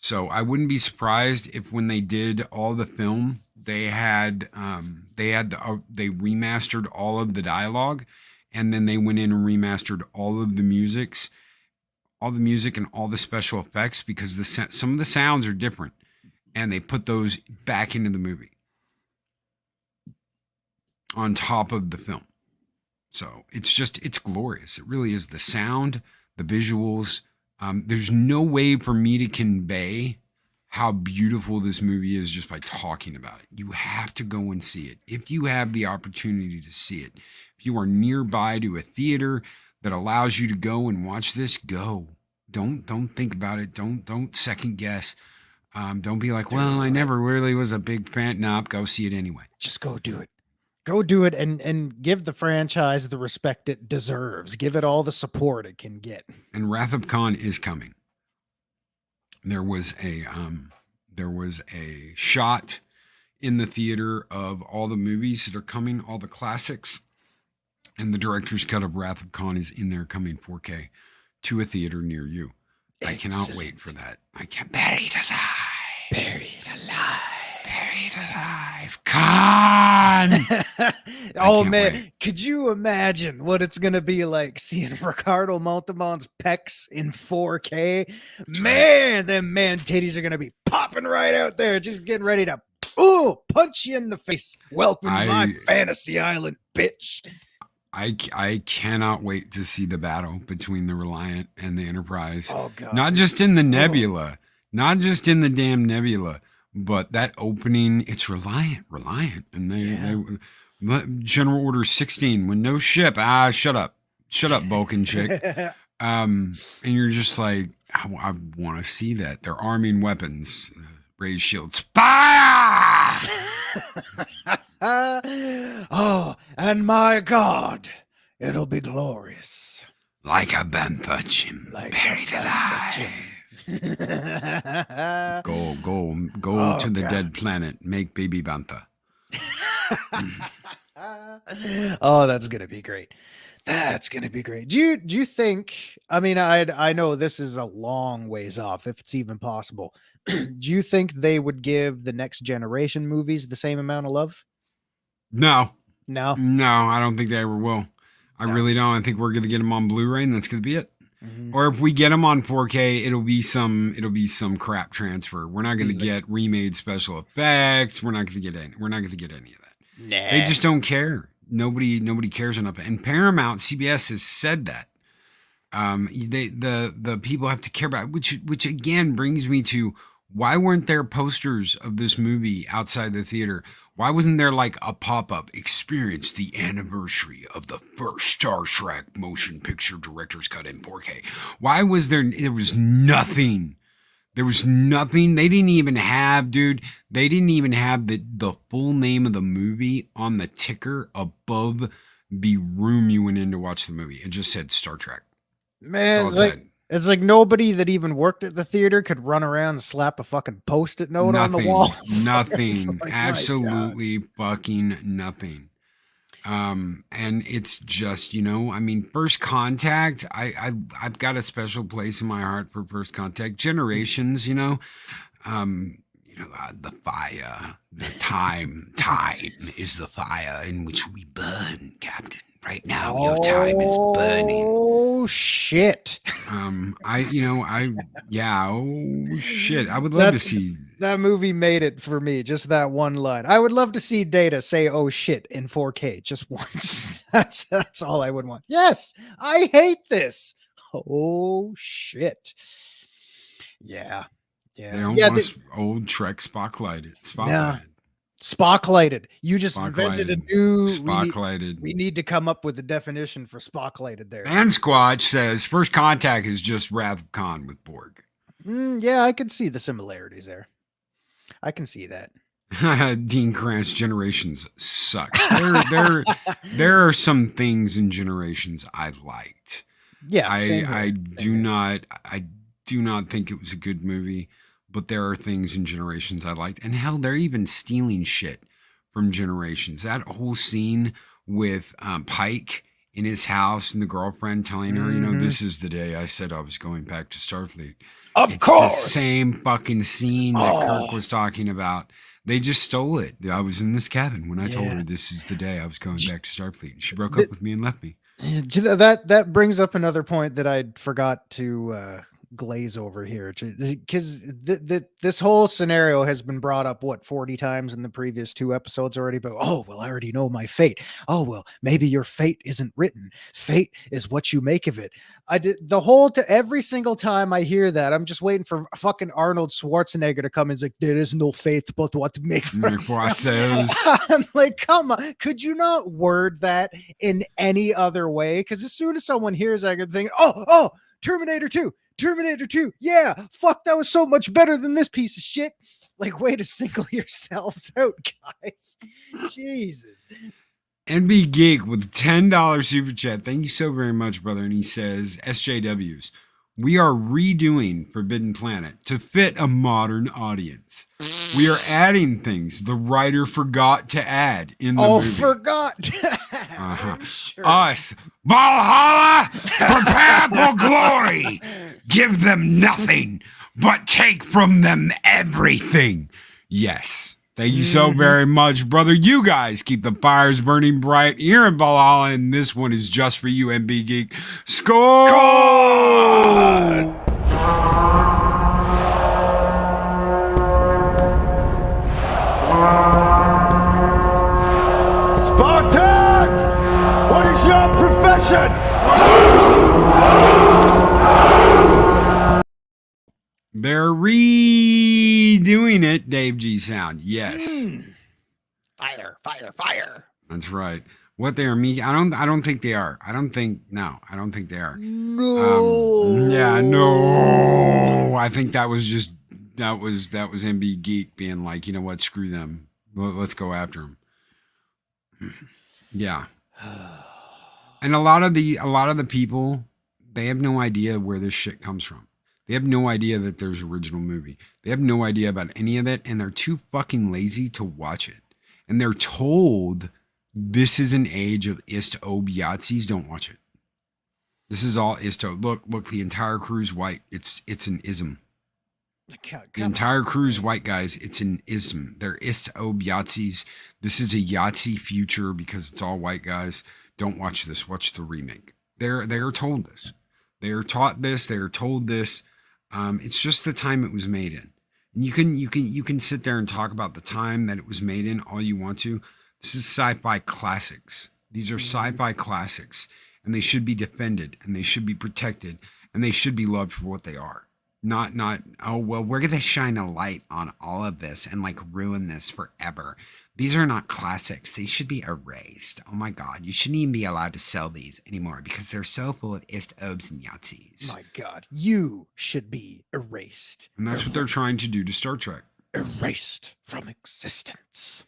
So I wouldn't be surprised if when they did all the film, they remastered all of the dialogue, and then they went in and remastered all of the music and all the special effects because some of the sounds are different, and they put those back into the movie on top of the film. So it's glorious. It really is. The sound, the visuals. There's no way for me to convey how beautiful this movie is just by talking about it. You have to go and see it. If you have the opportunity to see it, if you are nearby to a theater that allows you to go and watch this, go. Don't think about it. Don't second guess. Don't be like, well, I never really was a big fan. No, go see it anyway. Just go do it. Go do it and give the franchise the respect it deserves. Give it all the support it can get. And Wrath of Khan is coming. There was a shot in the theater of all the movies that are coming, all the classics, and the director's cut of Wrath of Khan is in there coming 4K to a theater near you. I cannot wait for that. I can't. Buried alive. Buried alive. Buried alive. Khan. Oh man, wait. Could you imagine what it's gonna be like seeing Ricardo Montalban's pecs in 4K? Man, them man titties are gonna be popping right out there, just getting ready to punch you in the face. Welcome to my fantasy island, bitch. I cannot wait to see the battle between the Reliant and the Enterprise. Oh god. Not just in the nebula, not just in the damn nebula, but that opening, it's Reliant, and they General Order 16 when no ship. Shut up, Vulcan chick. And you're just like, I want to see that. They're arming weapons, raise shields, fire. Oh, and my God, it'll be glorious. Like a bantha, Jim, like buried alive. Go to the dead planet. Make baby bantha. Oh, that's gonna be great. That's gonna be great. Do you think? I mean, I know this is a long ways off, if it's even possible. Do you think they would give the next generation movies the same amount of love? No, I don't think they ever will. I really don't. I think we're gonna get them on Blu-ray, and that's gonna be it. Mm-hmm. Or if we get them on 4K, it'll be some crap transfer. We're not gonna get remade special effects. We're not gonna get any of that. Nah. They just don't care. Nobody cares enough. And Paramount, CBS has said that. The people have to care about it, which again brings me to why weren't there posters of this movie outside the theater? Why wasn't there like a pop-up, experience the anniversary of the first Star Trek motion picture director's cut in 4K? Why was there was nothing. There was nothing. They didn't even have the full name of the movie on the ticker above the room you went in to watch the movie. It just said Star Trek. Man, it's like nobody that even worked at the theater could run around and slap a fucking Post-it note on the wall. Nothing. Like, absolutely fucking nothing. And it's just, I mean, First Contact, I've got a special place in my heart for First Contact. Generations, the fire, the time is the fire in which we burn, Captain. Right now, your time is burning. Oh shit! Oh shit. I would love to see. That movie made it for me. Just that one line. I would love to see Data say "oh shit" in 4K just once. That's all I would want. Yes, I hate this. Oh shit! Yeah, yeah. They don't yeah, want old Trek spotlighted. no, Spocklighted. You just invented a Spotlighted. new. Spotlighted. We need to come up with a definition for Spocklighted there. And Squatch says First Contact is just Wrath of Khan with Borg. Yeah, I could see the similarities there. I can see that. Dean Krantz Generations sucks. There are some things in Generations I liked. Yeah, I do not think it was a good movie, but there are things in Generations I liked. And hell, they're even stealing shit from Generations. That whole scene with Pike in his house and the girlfriend telling her, this is the day I said I was going back to Starfleet. Of course. The same fucking scene that Kirk was talking about. They just stole it. I was in this cabin when I told her this is the day I was going back to Starfleet. And she broke up with me and left me. That brings up another point that I forgot to glaze over here, because this whole scenario has been brought up 40 times in the previous 2 episodes already. But I already know my fate. Maybe your fate isn't written. Fate is what you make of it. Every single time I hear that, I'm just waiting for fucking Arnold Schwarzenegger to come and like, there is no fate but what to make for ourselves. I'm like, come on, could you not word that in any other way? Because as soon as someone hears that, I can think, Terminator 2. Yeah, fuck, that was so much better than this piece of shit. Like, way to single yourselves out, guys. Jesus. NB Geek with $10 super chat. Thank you so very much, brother. And he says, SJWs, we are redoing Forbidden Planet to fit a modern audience. We are adding things the writer forgot to add in the movie. Forgot to add. Sure. Us, Valhalla, prepare for glory. Give them nothing, but take from them everything. Yes. Thank you so very much, brother. You guys keep the fires burning bright here in Valhalla, and this one is just for you, MB Geek. Score! Spartans! What is your profession? They're redoing it, Dave G Sound. Yes. Fire. That's right. What they are I don't think they are. I don't think they are. No. I think that was MB Geek being like, you know what, screw them. Let's go after them. Yeah. And a lot of the people, they have no idea where this shit comes from. They have no idea that there's an original movie. They have no idea about any of it, and they're too fucking lazy to watch it. And they're told this is an age of Ist-Ob Yahtzees. Don't watch it. This is all Ist-Ob. Look, the entire crew's white. It's an ism. The entire crew's white, guys. It's an ism. They're Ist-Ob Yahtzees. This is a Yahtzee future because it's all white guys. Don't watch this. Watch the remake. They're told this. They are taught this. They are told this. It's just the time it was made in. And you can sit there and talk about the time that it was made in all you want to. This is sci-fi classics. These are sci-fi classics, and they should be defended, and they should be protected, and they should be loved for what they are. Not we're gonna shine a light on all of this and like ruin this forever. These are not classics. They should be erased. Oh my God. You shouldn't even be allowed to sell these anymore because they're so full of Ist-Obs and Yahtzees. My God. You should be erased. And that's what they're trying to do to Star Trek. Erased from existence.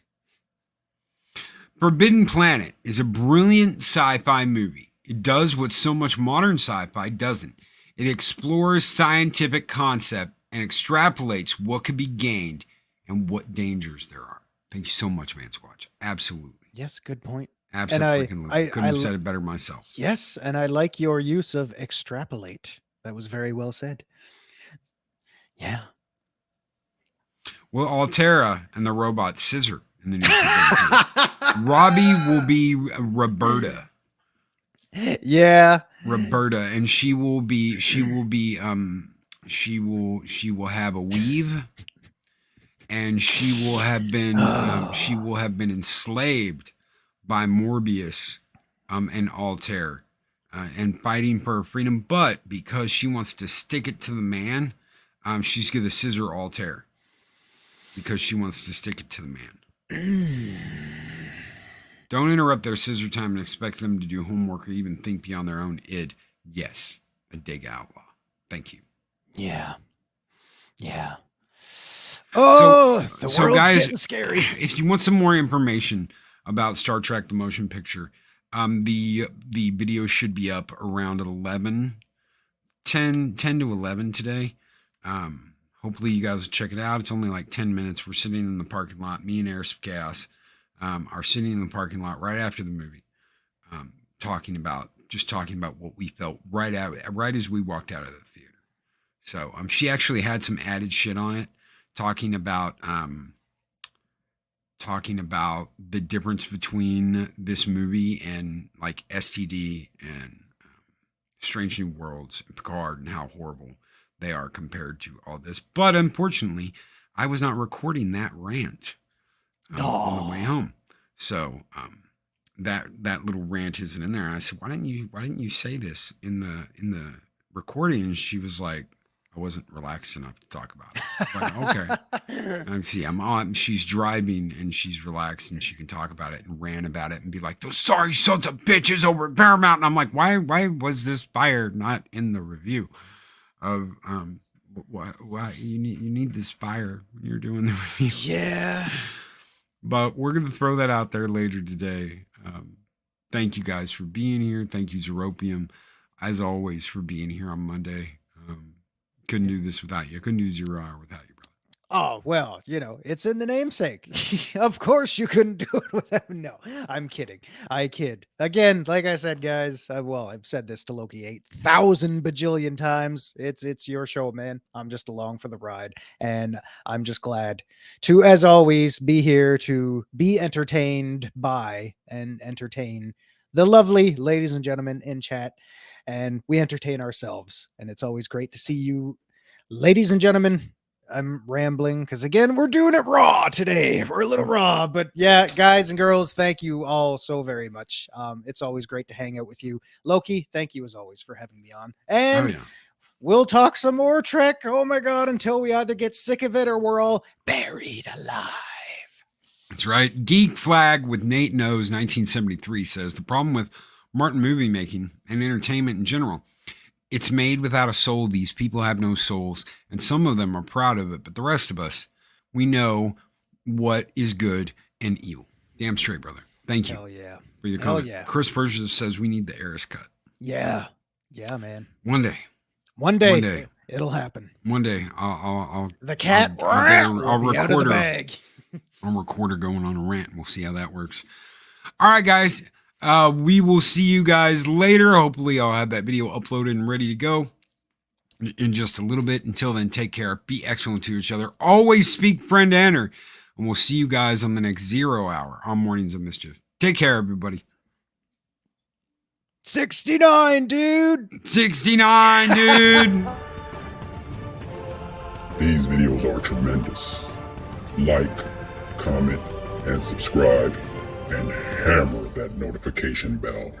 Forbidden Planet is a brilliant sci-fi movie. It does what so much modern sci-fi doesn't. It explores scientific concept and extrapolates what could be gained and what dangers there are. Thank you so much, Man Squatch. Absolutely. Yes, good point. Absolutely. I couldn't have said it better myself. Yes, and I like your use of extrapolate. That was very well said. Yeah. Well, Altera and the robot Scissor in the new season. Robbie will be Roberta. Yeah. Roberta, and she will have a weave, and she will have been enslaved by Morbius and Altair, and fighting for her freedom. But because she wants to stick it to the man, she's going to scissor Altair because she wants to stick it to the man. Don't interrupt their scissor time and expect them to do homework or even think beyond their own id. Yes, a dig outlaw. Thank you. Yeah. Yeah. Oh, the world's guys, getting scary. If you want some more information about Star Trek the Motion Picture, the video should be up around 10 to 11 today. Hopefully you guys will check it out. It's only like 10 minutes. We're sitting in the parking lot. Me and Airs of Chaos are sitting in the parking lot right after the movie, talking about what we felt right as we walked out of the theater. So she actually had some added shit on it, talking about the difference between this movie and like STD and Strange New Worlds and Picard, and how horrible they are compared to all this. But unfortunately, I was not recording that rant on the way home. So that little rant isn't in there. And I said, why didn't you say this in the recording? And she was like, I wasn't relaxed enough to talk about it. I was like, okay. She's driving and she's relaxed and she can talk about it and rant about it and be like, those sorry sons of bitches over at Paramount. And I'm like, why was this fire not in the review of why you need this fire when you're doing the review? Yeah. But we're going to throw that out there later today. Thank you guys for being here. Thank you, Zeropium, as always, for being here on Monday. Couldn't do this without you. Couldn't do 0 Hour without you, brother. Oh, well, it's in the namesake. Of course you couldn't do it without. No, I'm kidding. I kid. Again, like I said, guys, I've said this to Loki 8,000 bajillion times. It's your show, man. I'm just along for the ride. And I'm just glad to, as always, be here to be entertained by and entertain the lovely ladies and gentlemen in chat. And we entertain ourselves. And it's always great to see you, ladies and gentlemen. I'm rambling because, again, we're doing it raw today. We're a little raw. But yeah, guys and girls, thank you all so very much. It's always great to hang out with you. Loki, thank you as always for having me on. And we'll talk some more Trek. Oh, my God, until we either get sick of it or we're all buried alive. That's right. Geek Flag with Nate Knows 1973 says the problem with Martin movie making and entertainment in general, it's made without a soul. These people have no souls, and some of them are proud of it, but the rest of us, we know what is good and evil. Damn straight, brother. Thank you. Hell yeah. For your comment. Yeah. Chris Persia says we need the Eris cut. Yeah. Yeah, man. One day. It'll happen. One day. I'll the cat. I'll record her. Bag. I'll record her going on a rant. We'll see how that works. All right, guys. We will see you guys later. Hopefully I'll have that video uploaded and ready to go in just a little bit. Until then, take care. Be excellent to each other. Always speak friend to enter. And we'll see you guys on the next 0 Hour on Mornings of Mischief. Take care, everybody. 69, dude. 69, dude. These videos are tremendous. Like, comment, and subscribe. And hammer that notification bell.